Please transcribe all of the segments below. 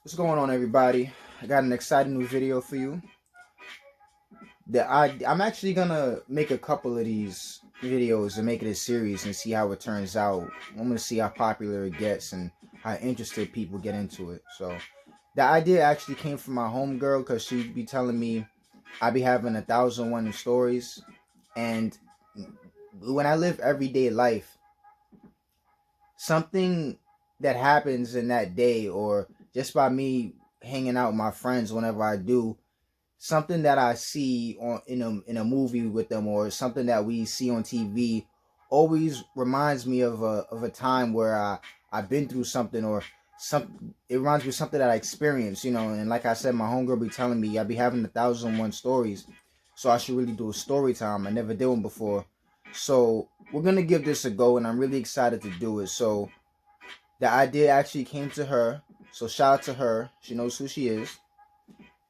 What's going on, everybody? I got an exciting new video for you. I'm actually gonna make a couple of these videos and make it a series and see how it turns out. I'm gonna see how popular it gets and how interested people get into it. So the idea actually came from my homegirl because she'd be telling me I be having 1,001 stories, and when I live everyday life, something that happens in that day or just by me hanging out with my friends whenever I do, something that I see on in a movie with them or something that we see on TV always reminds me of a time where I've been through something, or some it reminds me of something that I experienced, and like I said, my homegirl be telling me I be having 1,001 stories, so I should really do a story time. I never did one before. So we're gonna give this a go, and I'm really excited to do it. So the idea actually came to her. So shout out to her. She knows who she is.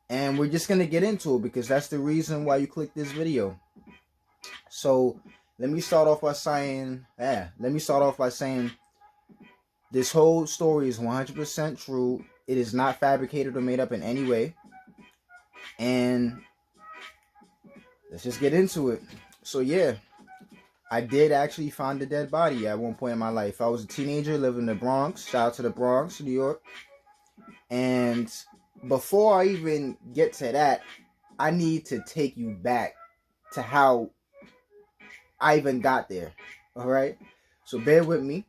And we're just going to get into it because that's the reason why you clicked this video. So let me start off by saying, this whole story is 100% true. It is not fabricated or made up in any way. And let's just get into it. So yeah, I did actually find a dead body at one point in my life. I was a teenager living in the Bronx. Shout out to the Bronx, New York. And before I even get to that, I need to take you back to how I even got there. All right? So bear with me.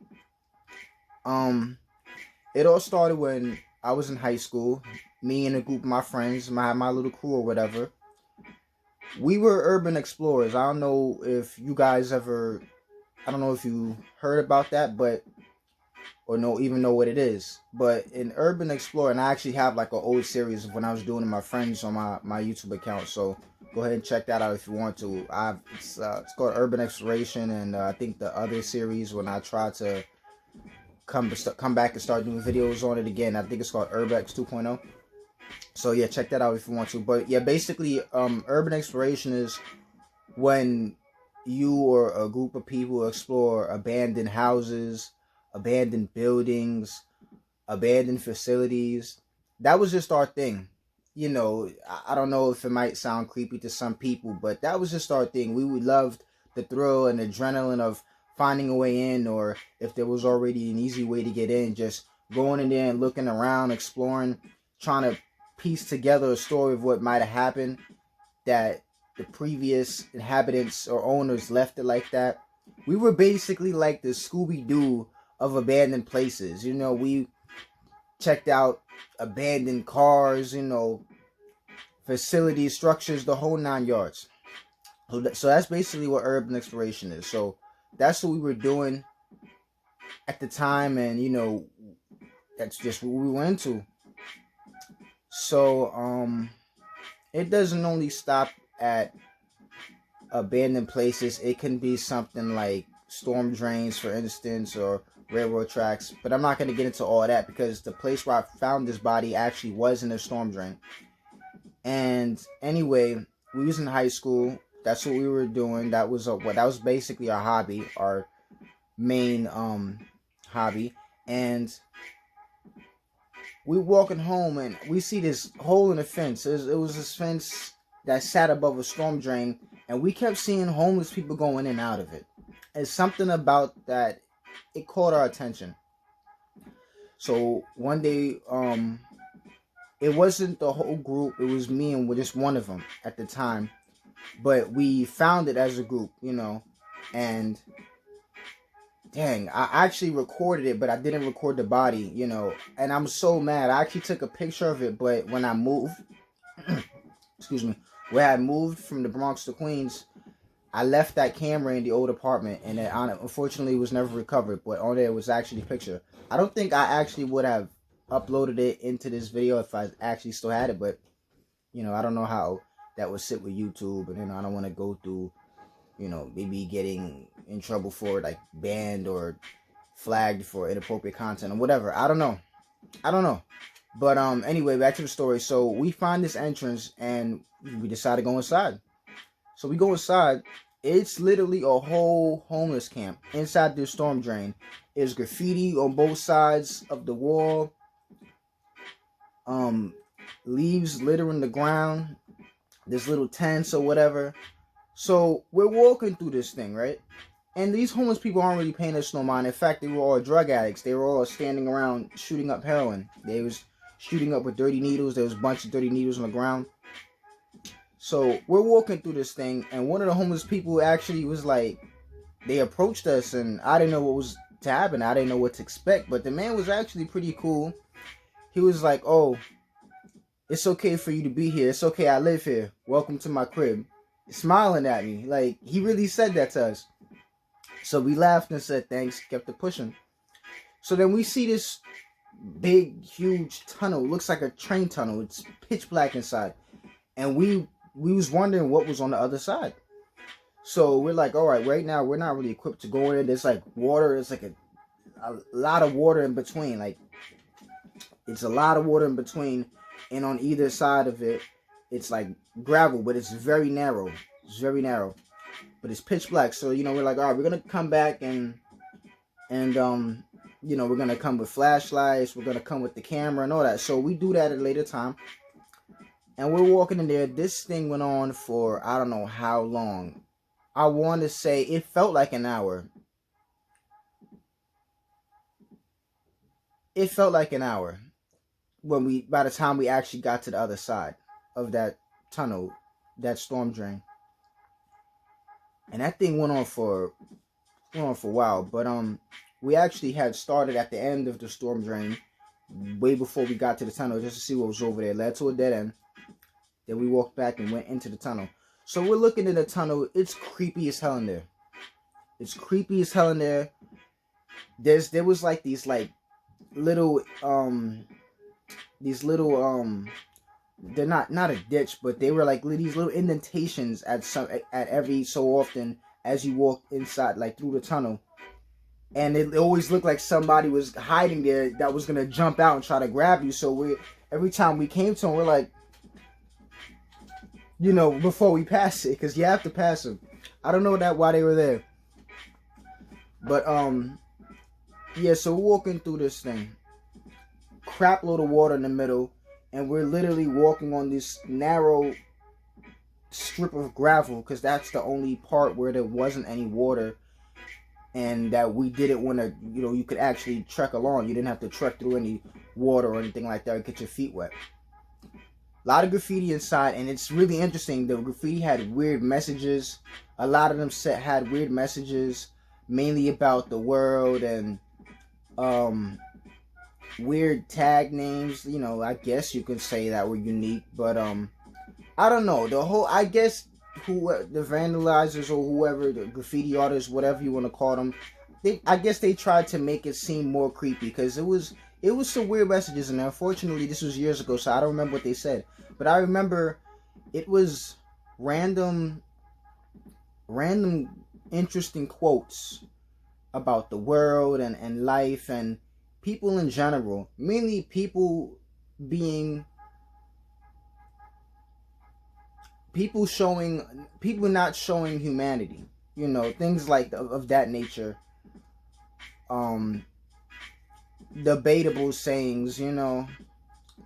It all started when I was in high school. Me and a group of my friends, my little crew or whatever. We were urban explorers. I don't know if you guys ever, I don't know if you heard about that, but or know what it is. But in Urban Explorer, and I actually have like an old series of when I was doing it with my friends on my YouTube account. So go ahead and check that out if you want to. It's called Urban Exploration, and I think the other series when I try to come back and start doing videos on it again, I think it's called Urbex 2.0. So yeah, check that out if you want to. But yeah, basically, urban exploration is when you or a group of people explore abandoned houses, abandoned buildings, abandoned facilities. That was just our thing. I don't know if it might sound creepy to some people, but that was just our thing. We loved the thrill and adrenaline of finding a way in, or if there was already an easy way to get in, just going in there and looking around, exploring, trying to piece together a story of what might have happened, that the previous inhabitants or owners left it like that. We were basically like the Scooby-Doo of abandoned places. We checked out abandoned cars, facilities, structures, the whole 9 yards. So that's basically what urban exploration is. So that's what we were doing at the time, and that's just what we went into. So it doesn't only stop at abandoned places. It can be something like storm drains, for instance, or railroad tracks. But I'm not going to get into all that because the place where I found this body actually was in a storm drain. And anyway, we was in high school. That's what we were doing. That was basically our hobby, our main hobby. And we walking home and we see this hole in the fence. It was this fence that sat above a storm drain, and we kept seeing homeless people going in and out of it. And something about that, it caught our attention. So one day, it wasn't the whole group. It was me and just one of them at the time. But we found it as a group, and dang, I actually recorded it, but I didn't record the body, and I'm so mad. I actually took a picture of it, but when I moved, excuse me, when I moved from the Bronx to Queens, I left that camera in the old apartment, and it unfortunately was never recovered, but on there was actually a picture. I don't think I actually would have uploaded it into this video if I actually still had it, but, I don't know how that would sit with YouTube, and, I don't want to go through, maybe getting in trouble for it, like banned or flagged for inappropriate content or whatever. I don't know. But anyway, back to the story. So we find this entrance and we decide to go inside. So we go inside. It's literally a whole homeless camp inside this storm drain. There's graffiti on both sides of the wall. leaves littering the ground. There's little tents or whatever. So we're walking through this thing, right? And these homeless people aren't really paying us no mind. In fact, they were all drug addicts. They were all standing around shooting up heroin. They was shooting up with dirty needles. There was a bunch of dirty needles on the ground. So we're walking through this thing, and one of the homeless people actually was like, they approached us, and I didn't know what was to happen. I didn't know what to expect, but the man was actually pretty cool. He was like, "Oh, it's okay for you to be here. It's okay. I live here. Welcome to my crib." Smiling at me. Like, he really said that to us. So we laughed and said thanks, kept it pushing. So then we see this big, huge tunnel. Looks like a train tunnel. It's pitch black inside. And we was wondering what was on the other side. So we're like, all right, right now we're not really equipped to go in. There's like water. It's like a lot of water in between. Like, it's a lot of water in between. And on either side of it, it's like gravel, but it's very narrow. It's very narrow. But it's pitch black. So, you know, we're like, all right, we're going to come back and you know, we're going to come with flashlights. We're going to come with the camera and all that. So we do that at a later time. And we're walking in there. This thing went on for, I don't know how long. I want to say it felt like an hour. It felt like an hour by the time we actually got to the other side of that tunnel, that storm drain. And that thing went on for a while. But we actually had started at the end of the storm drain, way before we got to the tunnel, just to see what was over there. Led to a dead end. Then we walked back and went into the tunnel. So we're looking in the tunnel. It's creepy as hell in there. It's creepy as hell in there. There was like these like little they're not a ditch, but they were like these little indentations at every so often as you walk inside, like through the tunnel. And it always looked like somebody was hiding there that was gonna jump out and try to grab you. So every time we came to them, we're like, you know, before we pass it, because you have to pass them. I don't know why they were there. But yeah, so we're walking through this thing. Crap load of water in the middle. And we're literally walking on this narrow strip of gravel, because that's the only part where there wasn't any water. And that we didn't want to, you know, you could actually trek along. You didn't have to trek through any water or anything like that or get your feet wet. A lot of graffiti inside, and it's really interesting. The graffiti had weird messages. A lot of them had weird messages, mainly about the world and weird tag names. You know, I guess you could say that were unique, but I don't know. I guess the vandalizers or whoever, the graffiti artists, whatever you want to call them, I guess they tried to make it seem more creepy, because it was some weird messages, and unfortunately this was years ago, so I don't remember what they said. But I remember it was random interesting quotes about the world and life and people in general. Mainly people not showing humanity. You know, things like of that nature. Debatable sayings, you know,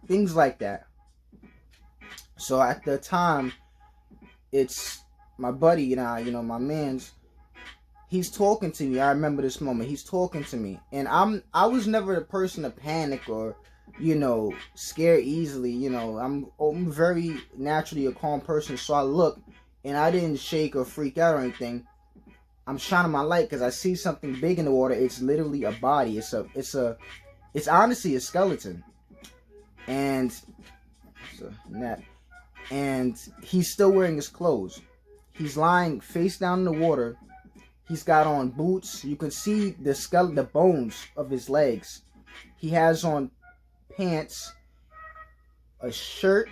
things like that. So at the time, it's my buddy and I, you know, my man's, he's talking to me. I remember this moment. He's talking to me, and I was never the person to panic or, you know, scare easily. You know, I'm very naturally a calm person. So I look, and I didn't shake or freak out or anything. I'm shining my light because I see something big in the water. It's literally a body. It's honestly a skeleton, and he's still wearing his clothes. He's lying face down in the water. He's got on boots. You can see the bones of his legs. He has on pants, a shirt,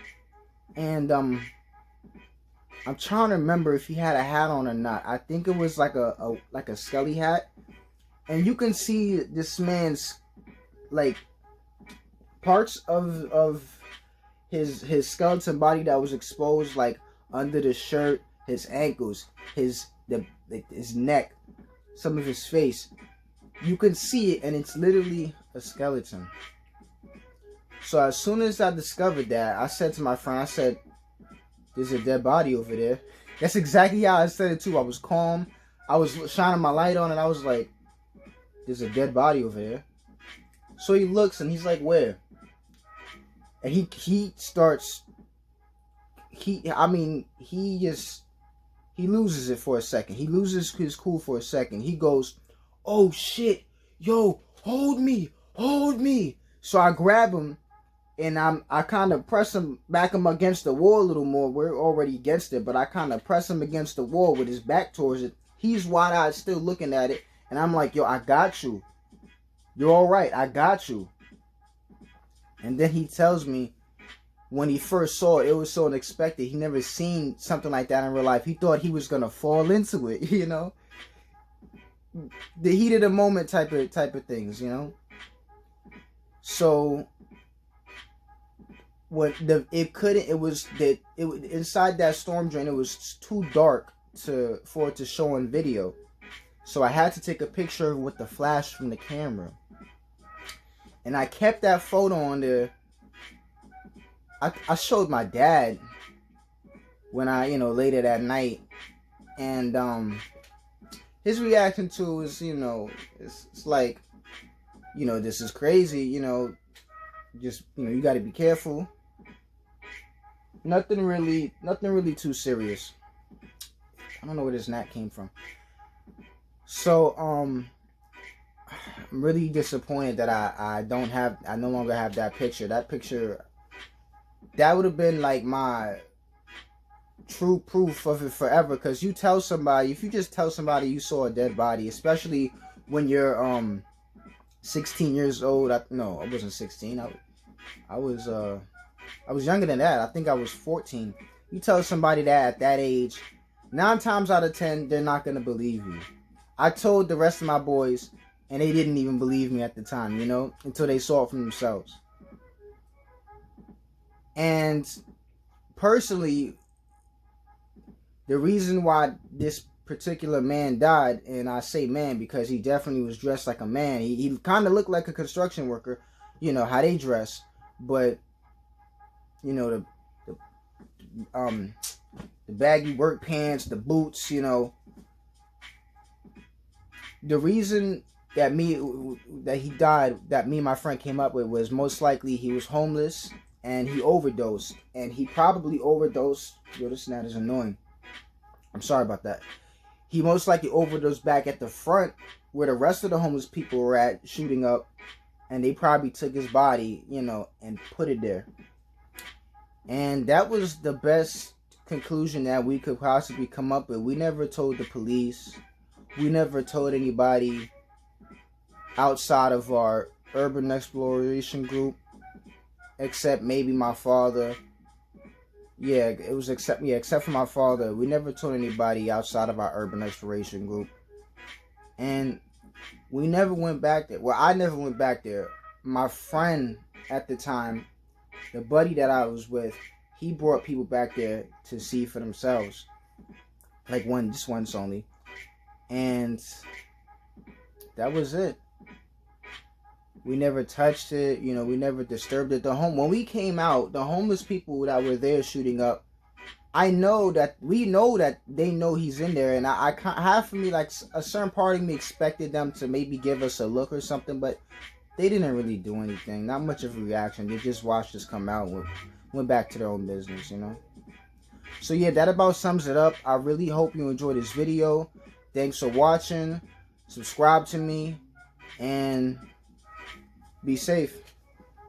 and I'm trying to remember if he had a hat on or not. I think it was like a skelly hat. And you can see this man's like parts of his skeleton body that was exposed, like under the shirt, his ankles, his neck, some of his face. You can see it, and it's literally a skeleton. So as soon as I discovered that, I said to my friend, I said, "There's a dead body over there." That's exactly how I said it too. I was calm. I was shining my light on, and I was like, "There's a dead body over there." So he looks and he's like, "Where?" And he starts. He loses it for a second. He loses his cool for a second. He goes, "Oh shit, yo, hold me, hold me." So I grab him. And I kind of press him, back him against the wall a little more. We're already against it, but I kind of press him against the wall with his back towards it. He's wide-eyed, still looking at it. And I'm like, "Yo, I got you. You're all right. I got you." And then he tells me when he first saw it, it was so unexpected. He never seen something like that in real life. He thought he was going to fall into it, you know? The heat of the moment type of things, you know? So inside that storm drain, it was too dark for it to show on video. So I had to take a picture with the flash from the camera. And I kept that photo on there. I showed my dad when I, later that night. And his reaction to it was, it's like, this is crazy, just, you got to be careful. Nothing really too serious. I don't know where this gnat came from. So, I'm really disappointed that I no longer have that picture. That picture, that would have been like my true proof of it forever. Because if you just tell somebody you saw a dead body, especially when you're 16 years old. No, I wasn't 16. I was younger than that. I think I was 14. You tell somebody that at that age, 9 times out of 10, they're not going to believe you. I told the rest of my boys, and they didn't even believe me at the time, until they saw it for themselves. And personally, the reason why this particular man died, and I say man because he definitely was dressed like a man. He kind of looked like a construction worker, how they dress, but the baggy work pants, the boots, the reason that he died, that me and my friend came up with, was most likely he was homeless and he overdosed, and he probably overdosed. Yo, this gnat is annoying. I'm sorry about that. He most likely overdosed back at the front where the rest of the homeless people were at, shooting up, and they probably took his body, and put it there. And that was the best conclusion that we could possibly come up with. We never told the police. We never told anybody outside of our urban exploration group, except maybe my father. Yeah, it was except for my father. We never told anybody outside of our urban exploration group. And we never went back there. Well, I never went back there. My friend at the time, the buddy that I was with, he brought people back there to see for themselves. Like just once only. And that was it. We never touched it, we never disturbed it. When we came out, the homeless people that were there shooting up, we know that they know he's in there, and I have for me, like, a certain part of me expected them to maybe give us a look or something, but they didn't really do anything. Not much of a reaction. They just watched us come out and went back to their own business, So yeah, that about sums it up. I really hope you enjoyed this video. Thanks for watching. Subscribe to me, and be safe.